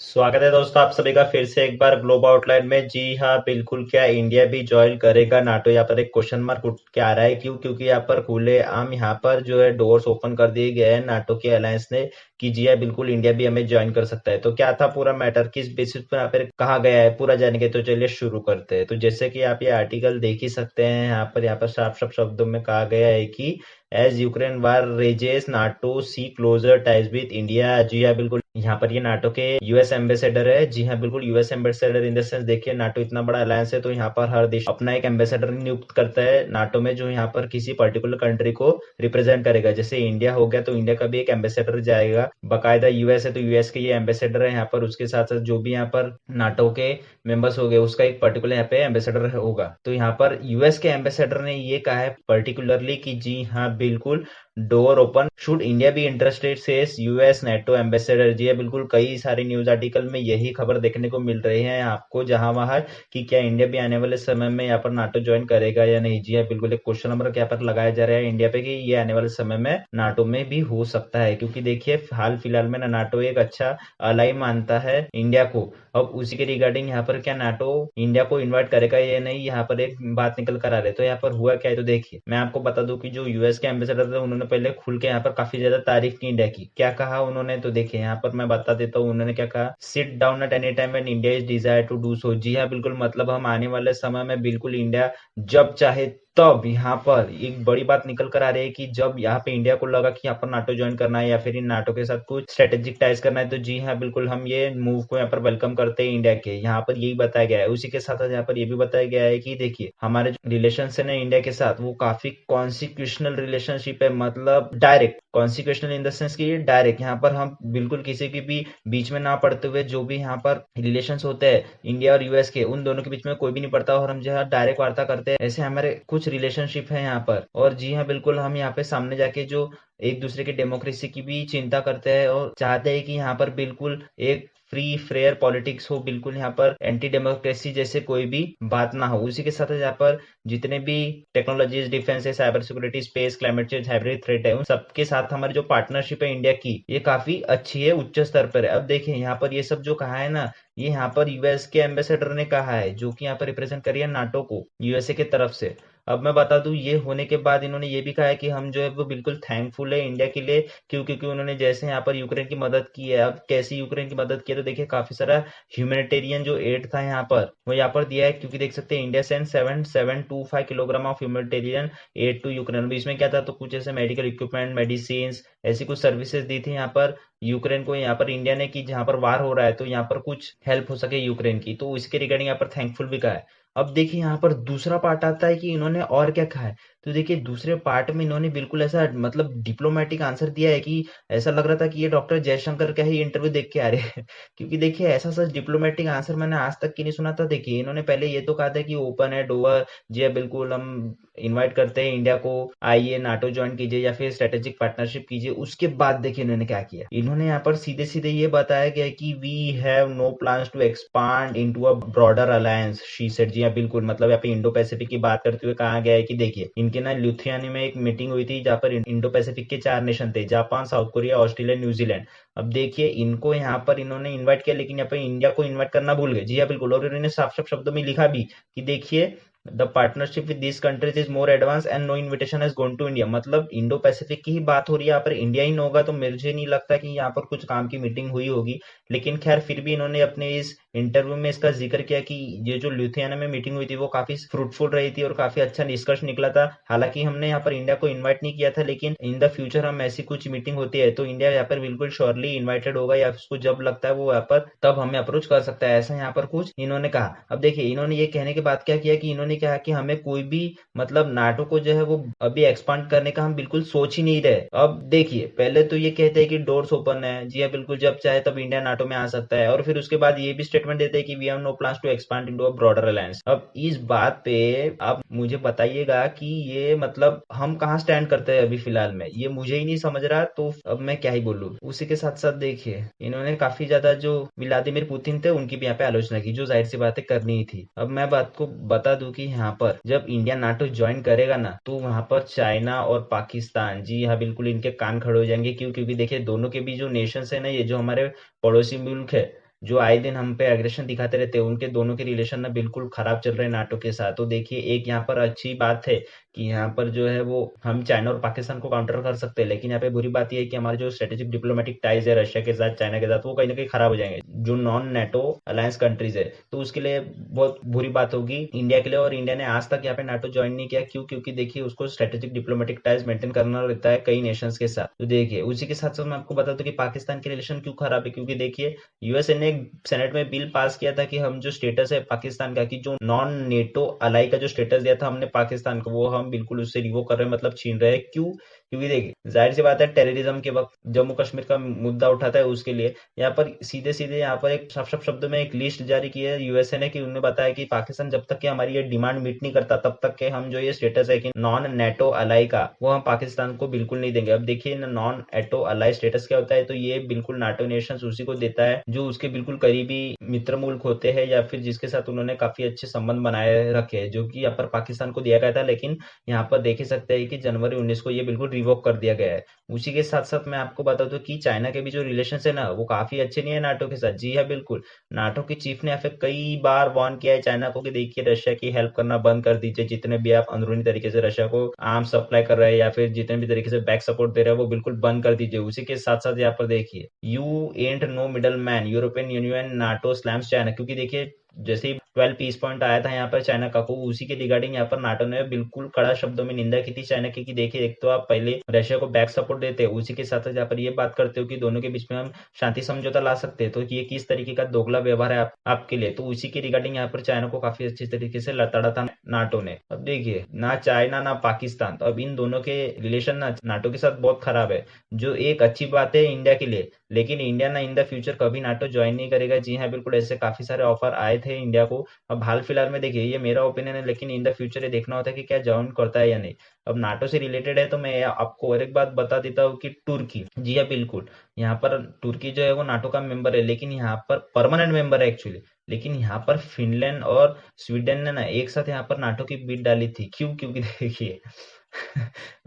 स्वागत है दोस्तों आप सभी का फिर से एक बार ग्लोब आउटलाइन में। जी हाँ बिल्कुल, क्या इंडिया भी ज्वाइन करेगा नाटो? यहाँ पर एक क्वेश्चन मार्क उठ के आ रहा है। क्यों? क्योंकि यहाँ पर खुले आम यहाँ पर जो है डोर्स ओपन कर दिए गए हैं नाटो के अलायंस ने कि जी हाँ बिल्कुल इंडिया भी हमें ज्वाइन कर सकता है। तो क्या था पूरा मैटर, किस बेसिस पर यहाँ पर कहा गया है, पूरा जानेंगे। तो चलिए शुरू करते हैं। तो जैसे कि आप ये आर्टिकल देख ही सकते हैं, यहाँ पर साफ साफ शब्दों में कहा गया है कि as Ukraine war raises NATO see closer ties with India. जी हाँ बिल्कुल, यहाँ पर ये नाटो के यूएस एम्बेसडर है। जी हाँ बिल्कुल, US ambassador in the sense, देखिए नाटो इतना बड़ा अलायंस है तो यहाँ पर हर देश अपना एक एम्बेसडर नियुक्त करता है नाटो में, जो यहाँ पर किसी पर्टिकुलर कंट्री को रिप्रेजेंट करेगा। जैसे इंडिया हो गया तो इंडिया का भी एक एम्बेसडर जाएगा। बाकायदा यूएस है तो यूएस के ये एम्बेसडर है यहाँ पर। उसके साथ साथ जो भी यहाँ पर नाटो के मेंबर्स हो गए उसका एक पर्टिकुलर यहाँ पे एम्बेसडर होगा। तो यहाँ पर यूएस के एम्बेसडर ने ये कहा है पर्टिकुलरली कि जी हाँ बिल्कुल door open should India be interested says US NATO ambassador. जी है बिल्कुल, कई सारे न्यूज आर्टिकल में यही खबर देखने को मिल रही है आपको जहां वहां कि क्या इंडिया भी आने वाले समय में यहाँ पर नाटो ज्वाइन करेगा या नहीं। जी है बिल्कुल, एक क्वेश्चन नंबर यहाँ पर लगाया जा रहा है इंडिया पे कि ये आने वाले समय में नाटो में भी हो सकता है। क्योंकि देखिए हाल फिलहाल में ना नाटो एक अच्छा अलाई मानता है इंडिया को। अब उसी के रिगार्डिंग यहाँ पर क्या नाटो इंडिया को इन्वाइट करेगा या नहीं, यहाँ पर एक बात निकल कर आ रही है। तो यहाँ पर हुआ क्या है, तो देखिए मैं आपको बता दूं कि जो यूएस के एम्बेसडर थे उन्होंने पहले खुल के यहाँ पर काफी ज्यादा तारीफ की इंडिया की। क्या कहा उन्होंने, तो देखिए यहाँ पर मैं बता देता हूँ उन्होंने क्या कहा। Sit down at any time when India is desire to do so. जी हाँ बिल्कुल, मतलब हम आने वाले समय में बिल्कुल इंडिया जब चाहे तब यहाँ पर एक बड़ी बात निकल कर आ रही है कि जब यहाँ पे इंडिया को लगा कि यहाँ पर नाटो ज्वाइन करना है या फिर इन नाटो के साथ कुछ स्ट्रेटेजिक टाइज करना है, तो जी हाँ बिल्कुल हम ये मूव को यहाँ पर वेलकम करते हैं इंडिया के। यहाँ पर यही बताया गया है। उसी के साथ साथ यहाँ पर ये भी बताया गया है कि देखिए हमारे जो रिलेशन है ना इंडिया के साथ वो काफी कॉन्सिक्यूशनल रिलेशनशिप है, मतलब डायरेक्ट कॉन्सिक्यूशनल इन द सेंस की डायरेक्ट यहाँ पर हम बिल्कुल किसी के भी बीच में ना पड़ते हुए जो भी यहाँ पर रिलेशंस होते हैं इंडिया और यूएस के, उन दोनों के बीच में कोई भी नहीं पड़ता और हम जो है डायरेक्ट वार्ता करते हैं। ऐसे हमारे कुछ रिलेशनशिप है यहाँ पर। और जी हाँ बिल्कुल, हम यहाँ पे सामने जाके जो एक दूसरे की डेमोक्रेसी की भी चिंता करते हैं और चाहते हैं कि यहाँ पर बिल्कुल एक फ्री फेयर पॉलिटिक्स हो, बिल्कुल यहाँ पर एंटी डेमोक्रेसी जैसे कोई भी बात ना हो। उसी के साथ यहाँ पर जितने भी टेक्नोलॉजीज, डिफेंस है, cyber security, space, climate change, hybrid threat है, उन सबके साथ हमारी जो पार्टनरशिप है इंडिया की ये काफी अच्छी है, उच्च स्तर पर है। अब देखिए यहाँ पर ये सब जो कहा है ना, ये यहाँ पर यूएस के एम्बेसडर ने कहा है जो कि यहाँ पर रिप्रेजेंट करिए नाटो को यूएसए की तरफ से। अब मैं बता दूं ये होने के बाद इन्होंने ये भी कहा है कि हम जो है वो बिल्कुल थैंकफुल है इंडिया के लिए। क्यों? क्योंकि उन्होंने जैसे यहाँ पर यूक्रेन की मदद की है। अब कैसे यूक्रेन की मदद की है, तो देखिए काफी सारा ह्यूमैनिटेरियन जो एड था यहाँ पर वो यहाँ पर दिया है। क्योंकि देख सकते हैं India send 7725 kilogram of humanitarian aid to Ukraine. इसमें क्या था, तो कुछ ऐसे मेडिकल इक्विपमेंट, मेडिसिन, ऐसी कुछ सर्विसेज दी थी यहाँ पर यूक्रेन को, यहाँ पर इंडिया ने, कि जहाँ पर वार हो रहा है तो यहाँ पर कुछ हेल्प हो सके यूक्रेन की। तो इसके रिगार्डिंग यहाँ पर थैंकफुल भी कहा है। अब देखिए यहाँ पर दूसरा पार्ट आता है कि इन्होंने और क्या कहा है। तो देखिए दूसरे पार्ट में इन्होंने बिल्कुल ऐसा मतलब डिप्लोमेटिक आंसर दिया है कि ऐसा लग रहा था कि ये डॉक्टर जयशंकर का ही इंटरव्यू देख के आ रहे हैं। क्योंकि देखिए ऐसा सच डिप्लोमेटिक आंसर मैंने आज तक की नहीं सुना था। देखिए इन्होंने पहले ये तो कहा था कि ओपन है डोर, जी हाँ, बिल्कुल हम इनवाइट करते हैं इंडिया को, आइए नाटो ज्वाइन कीजिए या फिर स्ट्रेटेजिक पार्टनरशिप कीजिए। उसके बाद देखिए इन्होंने क्या किया, इन्होंने यहाँ पर सीधे सीधे ये बताया गया कि we have no plans to expand into a broader alliance, she said. जी हाँ बिल्कुल, मतलब यहाँ पे इंडो पैसिफिक की बात करते हुए कहा गया है कि देखिए इनके ना लुथियाना में एक मीटिंग हुई थी जहाँ पर इंडो पैसिफिक के 4 नेशन थे, Japan, south Korea, Australia, New Zealand. अब देखिए इनको यहाँ पर इन्होंने इन्वाइट किया लेकिन यहाँ पर इंडिया को इन्वाइट करना भूल गए। जी हाँ बिल्कुल, और इन्होंने साफ साफ शब्दों में लिखा भी कि देखिए the partnership with this countries is more advance and no invitation has gone to India. मतलब इंडो पैसिफिक की ही बात हो रही है, यहाँ पर इंडिया ही न होगा तो मुझे नहीं लगता कि यहाँ पर कुछ काम की मीटिंग हुई होगी। लेकिन खैर फिर भी इन्होंने अपने इस इंटरव्यू में इसका जिक्र किया कि ये जो ल्यूथियाना में मीटिंग हुई थी वो काफी फ्रूटफुल रही थी और काफी अच्छा निष्कर्ष निकला था। हालांकि हमने यहाँ पर इंडिया को इन्वाइट नहीं किया था, लेकिन इन द फ्यूचर हम ऐसी कुछ मीटिंग होती है तो इंडिया यहाँ पर बिल्कुल श्योरली इन्वाइटेड होगा, या उसको जब लगता है वो यहाँ पर तब हमें अप्रोच कर सकता है। ऐसा यहाँ पर कुछ इन्होंने कहा। अब देखिए इन्होंने ये कहने के बाद क्या किया कि इन्होंने कहा कि हमें कोई भी मतलब नाटो को जो है वो अभी एक्सपांड करने का हम बिल्कुल सोच ही नहीं रहे। अब देखिए पहले तो ये कहते हैं कि डोर्स ओपन है, जी हाँ बिल्कुल, जब चाहे तब इंडिया नाटो में आ सकता है। और फिर उसके बाद ये भी स्टेटमेंट देते हैं कि we have no plans to expand into a broader alliance. अब इस बात पे आप मुझे बताइएगा कि ये मतलब हम कहाँ स्टैंड करते हैं अभी फिलहाल में, ये मुझे ही नहीं समझ रहा। तो अब मैं क्या ही बोलूँ। उसी के साथ साथ देखिए इन्होंने काफी ज्यादा जो व्लादिमीर पुतिन थे उनकी भी यहाँ पे आलोचना की, जो जाहिर सी बातें करनी ही थी। अब मैं बात को बता दूं कि यहाँ पर जब इंडिया नाटो ज्वाइन करेगा ना तो वहां पर चाइना और पाकिस्तान, जी हाँ बिल्कुल, इनके कान खड़े हो जाएंगे। क्यों? क्योंकि देखिए दोनों के भी जो नेशंस है ना, ये जो हमारे पड़ोसी मुल्क है, जो आए दिन हम पे एग्रेशन दिखाते रहते हैं, उनके दोनों के रिलेशन ना बिल्कुल खराब चल रहे हैं नाटो के साथ। तो देखिए एक यहाँ पर अच्छी बात है कि यहाँ पर जो है वो हम चाइना और पाकिस्तान को काउंटर कर सकते हैं, लेकिन यहाँ पे बुरी बात यह है कि हमारे जो स्ट्रेटेजिक डिप्लोमेटिक टाइज है रशिया के साथ, चाइना के साथ, वो कहीं ना कहीं खराब हो जाएंगे, जो नॉन नेटो अलायंस कंट्रीज है। तो उसके लिए बहुत बुरी बात होगी इंडिया के लिए। और इंडिया ने आज तक यहाँ पे नाटो ज्वाइन नहीं किया, क्यों? क्योंकि देखिए उसको स्ट्रेटेजिक डिप्लोमेटिक टाइज मेंटेन करना रहता है कई नेशंस के साथ। तो देखिए उसी के साथ साथ मैं आपको बता दूं कि पाकिस्तान के रिलेशन क्यों खराब है, क्योंकि देखिए यूएसए ने एक सेनेट में बिल पास किया था कि हम जो स्टेटस है पाकिस्तान का, कि जो नॉन नेटो अलाई का जो स्टेटस दिया था हमने पाकिस्तान को, वो हम बिल्कुल उससे रिवोक कर रहे हैं, मतलब छीन रहे हैं। क्यों? क्योंकि देखिए जाहिर सी बात है, टेररिज्म के वक्त जम्मू कश्मीर का मुद्दा उठाता है, उसके लिए यहाँ पर सीधे सीधे यहाँ पर एक साफ साफ शब्दों में एक लिस्ट जारी की है यूएसए ने, कि उन्होंने बताया कि पाकिस्तान जब तक कि हमारी ये डिमांड मीट नहीं करता, तब तक के हम जो ये स्टेटस है कि नॉन नेटो अलाई का, वो हम पाकिस्तान को बिल्कुल नहीं देंगे। अब देखिए नॉन नेटो अलाई स्टेटस क्या होता है, तो ये बिल्कुल नाटो नेशंस उसी को देता है जो उसके बिल्कुल करीबी मित्र मुल्क होते हैं, या फिर जिसके साथ उन्होंने काफी अच्छे संबंध बनाए रखे हैं, जो कि यहाँ पर पाकिस्तान को दिया गया था, लेकिन यहाँ पर देख ही सकते हैं कि जनवरी 19 को ये बिल्कुल रिवोक कर दिया गया है। उसी के साथ साथ मैं आपको बता दूं कि चाइना के भी जो रिलेशन है ना, वो काफी अच्छे नहीं है नाटो के साथ। जी हाँ बिल्कुल, नाटो के चीफ ने फिर कई बार वार्न किया है चाइना को कि देखिए रशिया की हेल्प करना बंद कर दीजिए, जितने भी आप अंदरूनी तरीके से रशिया को आर्म सप्लाई कर रहे हैं या फिर जितने भी तरीके से बैक सपोर्ट दे रहे हैं, वो बिल्कुल बंद कर दीजिए। उसी के साथ साथ यहाँ पर देखिए you ain't no middleman, European Union NATO slams China, क्योंकि देखिए जैसे ही 12 पीस पॉइंट आया था यहाँ पर चाइना का को, उसी के रिगार्डिंग यहाँ पर नाटो ने बिल्कुल कड़ा शब्दों में निंदा की थी चाइना की, कि देखिए एक तो आप पहले रशिया को बैक सपोर्ट देते हो, उसी के साथ साथ यहाँ पर ये बात करते हो कि दोनों के बीच में हम शांति समझौता ला सकते हैं, तो ये किस तरीके का दोगला व्यवहार है आपके लिए। तो उसी के रिगार्डिंग यहाँ पर चाइना को काफी अच्छी तरीके से लताड़ा था नाटो ने। अब देखिए ना चाइना ना पाकिस्तान, तो अब इन दोनों के रिलेशन ना नाटो के साथ बहुत खराब है, जो एक अच्छी बात है इंडिया के लिए। लेकिन इंडिया ना इन द फ्यूचर कभी नाटो ज्वाइन नहीं करेगा। जी हाँ बिल्कुल, ऐसे काफी सारे ऑफर आए थे इंडिया को। अब हाल फिलहाल में देखिए, ये मेरा ओपिनियन है, लेकिन इन द फ्यूचर ये देखना होता है कि क्या ज्वाइन करता है या नहीं। अब नाटो से रिलेटेड है तो मैं आपको और एक बात बता देता हूँ कि तुर्की, जी हाँ बिल्कुल, यहाँ पर तुर्की जो है वो नाटो का मेंबर है, लेकिन यहाँ पर परमानेंट मेंबर है एक्चुअली। लेकिन यहाँ पर फिनलैंड और स्वीडन ने ना एक साथ यहाँ पर नाटो की बीट डाली थी। क्यों? क्योंकि देखिए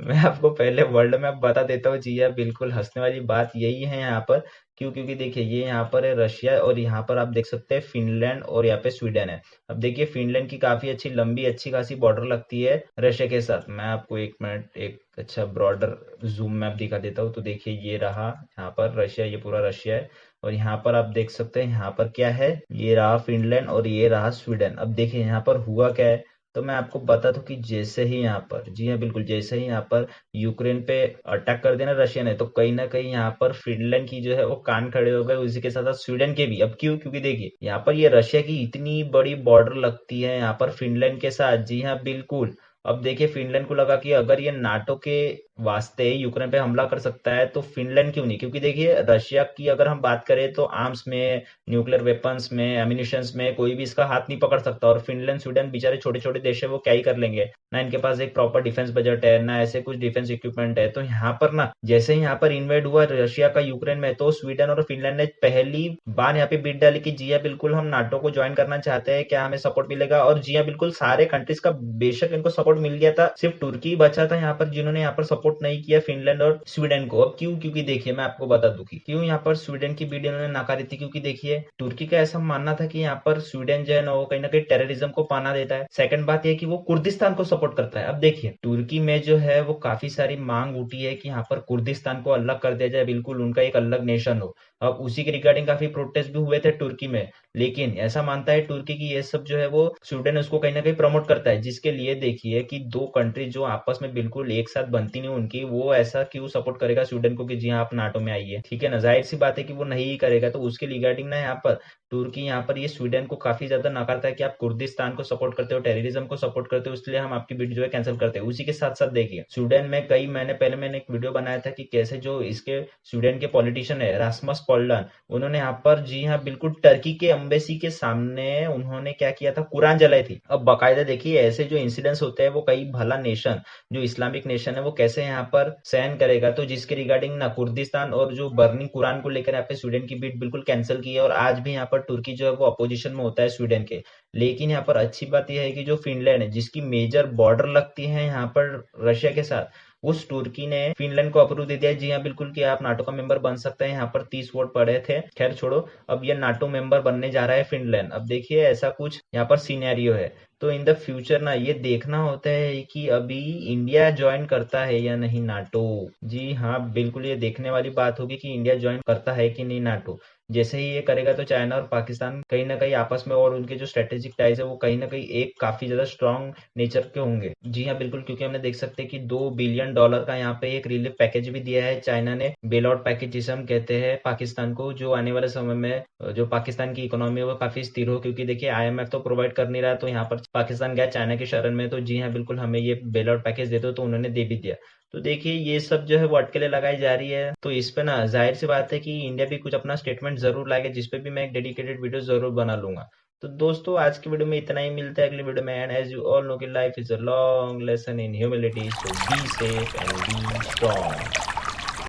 मैं आपको पहले वर्ल्ड मैप बता देता हूँ। जी हाँ बिल्कुल, हंसने वाली बात यही है यहाँ पर। क्यों? क्योंकि देखिए ये यहाँ पर है रशिया, और यहाँ पर आप देख सकते हैं फिनलैंड, और यहाँ पे स्वीडन है। अब देखिए फिनलैंड की काफी अच्छी लंबी अच्छी खासी बॉर्डर लगती है रशिया के साथ। मैं आपको एक मिनट एक अच्छा ब्रॉडर जूम मैप दिखा देता हूँ। तो देखिए ये रहा यहाँ पर रशिया, ये पूरा रशिया है, और यहाँ पर आप देख सकते हैं यहाँ पर क्या है, ये रहा फिनलैंड और ये रहा स्वीडन। अब देखिए यहाँ पर हुआ क्या है, तो मैं आपको बता दूं कि जैसे ही यहाँ पर, जी हाँ बिल्कुल, जैसे ही यहाँ पर यूक्रेन पे अटैक कर दिया ना रशिया ने, तो कहीं ना कहीं यहाँ पर फिनलैंड की जो है वो कान खड़े हो गए, उसी के साथ साथ स्वीडन के भी। अब क्यों? क्योंकि देखिए यहाँ पर ये रशिया की इतनी बड़ी बॉर्डर लगती है यहाँ पर फिनलैंड के साथ। जी हाँ बिल्कुल, अब देखिए फिनलैंड को लगा कि अगर ये नाटो के वास्ते यूक्रेन पे हमला कर सकता है, तो फिनलैंड क्यों नहीं? क्योंकि देखिए रशिया की अगर हम बात करें तो आर्म्स में, न्यूक्लियर वेपन्स में, एम्यूनिशंस में कोई भी इसका हाथ नहीं पकड़ सकता। और फिनलैंड स्वीडन बेचारे छोटे छोटे देश है, वो क्या ही कर लेंगे ना, इनके पास एक प्रॉपर डिफेंस बजट है ना, ऐसे कुछ डिफेंस इक्विपमेंट है। तो यहाँ पर ना जैसे ही यहाँ पर इन्वेड हुआ रशिया का यूक्रेन में, तो स्वीडन और फिनलैंड ने पहली बार यहाँ पे बीट डाली कि जी हाँ बिल्कुल हम नाटो को ज्वाइन करना चाहते हैं, क्या हमें सपोर्ट मिलेगा। और जी हाँ बिल्कुल, सारे कंट्रीज का बेशक इनको सपोर्ट मिल गया था, सिर्फ तुर्की बचा था यहाँ पर जिन्होंने यहाँ पर सपोर्ट नहीं किया फिनलैंड और स्वीडन को। अब क्यों? क्योंकि देखिए मैं आपको बता दूं कि क्यों यहाँ पर स्वीडन की बीड इन्होंने नकारी थी। क्योंकि देखिए तुर्की का ऐसा मानना था कि यहाँ पर स्वीडन जो है ना, वो कहीं ना कहीं टेररिज्म को पाना देता है। सेकंड बात यह कि वो कुर्दिस्तान को सपोर्ट करता है। अब देखिए तुर्की में जो है वो काफी सारी मांग उठी है कि यहाँ पर कुर्दिस्तान को अलग कर दिया जाए, बिल्कुल उनका एक अलग नेशन हो। अब उसी के रिगार्डिंग काफी प्रोटेस्ट भी हुए थे तुर्की में, लेकिन ऐसा मानता है तुर्की की ये सब जो है वो स्वीडन उसको कहीं ना कहीं प्रमोट करता है, जिसके लिए देखिए कि दो कंट्री जो आपस में बिल्कुल एक साथ बनती नहीं उनकी, वो ऐसा क्यों सपोर्ट करेगा स्वीडन को कि जी हाँ आप नाटो में आइए? ठीक है ना, जाहिर सी बात है कि वो नहीं ही करेगा। तो उसके रिगार्डिंग ना यहाँ पर तुर्की यहाँ पर ये स्वीडन को काफी ज्यादा नकारता है कि आप कुर्दिस्तान को सपोर्ट करते हो, टेररिज्म को सपोर्ट करते हो, इसलिए हम आपकी बिड जो है कैंसिल करते हैं। उसी के साथ साथ देखिए स्वीडन में कई महीने पहले मैंने एक वीडियो बनाया था कि कैसे जो इसके स्वीडन के पॉलिटिशियन है रास्मस पॉल्डन, उन्होंने यहाँ पर जी हाँ बिल्कुल टर्की के एम्बेसी के सामने उन्होंने क्या किया था, कुरान जलाई थी। अब बाकायदा देखिए ऐसे जो इंसिडेंट्स होते हैं वो कई भला नेशन जो इस्लामिक नेशन है वो कैसे यहाँ पर सहन करेगा। तो जिसके रिगार्डिंग ना कुर्दिस्तान और जो बर्निंग कुरान को लेकर यहाँ पे स्वीडन की बीट बिल्कुल कैंसिल की है, और आज भी यहाँ पर तुर्की जो है वो अपोजिशन में होता है स्वीडन के। लेकिन यहाँ पर अच्छी बात यह है कि जो फिनलैंड है जिसकी मेजर बॉर्डर लगती है यहाँ पर रशिया के साथ, उस तुर्की ने फिनलैंड को अप्रूव दे दिया है। जी हाँ, बिल्कुल कि आप नाटो का मेंबर बन सकते हैं। यहाँ पर 30 वोट पड़े थे, खैर छोड़ो। अब ये नाटो मेंबर बनने जा रहा है फिनलैंड। अब देखिए ऐसा कुछ यहाँ पर सिनेरियो है। तो इन द फ्यूचर ना ये देखना होता है कि अभी इंडिया ज्वाइन करता है या नहीं नाटो। जी हाँ, बिल्कुल ये देखने वाली बात होगी कि इंडिया ज्वाइन करता है कि नहीं नाटो। जैसे ही ये करेगा तो चाइना और पाकिस्तान कहीं ना कहीं आपस में, और उनके जो स्ट्रेटेजिक टाइज है वो कहीं ना कहीं एक काफी ज्यादा स्ट्रांग नेचर के होंगे। जी हाँ, बिल्कुल, क्योंकि हमने देख सकते हैं कि $2 बिलियन का यहाँ पे एक रिलीफ पैकेज भी दिया है चाइना ने। बेल आउट पैकेज जिसे हम कहते हैं पाकिस्तान को, जो आने वाले समय में जो पाकिस्तान की इकोनॉमी है वो काफी स्थिर हो। क्योंकि देखिए आईएमएफ तो प्रोवाइड कर नहीं रहा, तो यहाँ पर पाकिस्तान गया चाइना की शरण में। तो जी हाँ, बिल्कुल हमें ये बेल आउट पैकेज दे दो, तो उन्होंने दे भी दिया। तो देखिए ये सब जो है वो अटकलें लगाई जा रही है। तो इस पे ना जाहिर सी बात है कि इंडिया भी कुछ अपना स्टेटमेंट जरूर लाएगा, जिसपे भी मैं एक डेडिकेटेड वीडियो जरूर बना लूंगा। तो दोस्तों आज की वीडियो में इतना ही, मिलता है अगली वीडियो में। And as you all know कि life is a long lesson in humility, so be safe and be strong.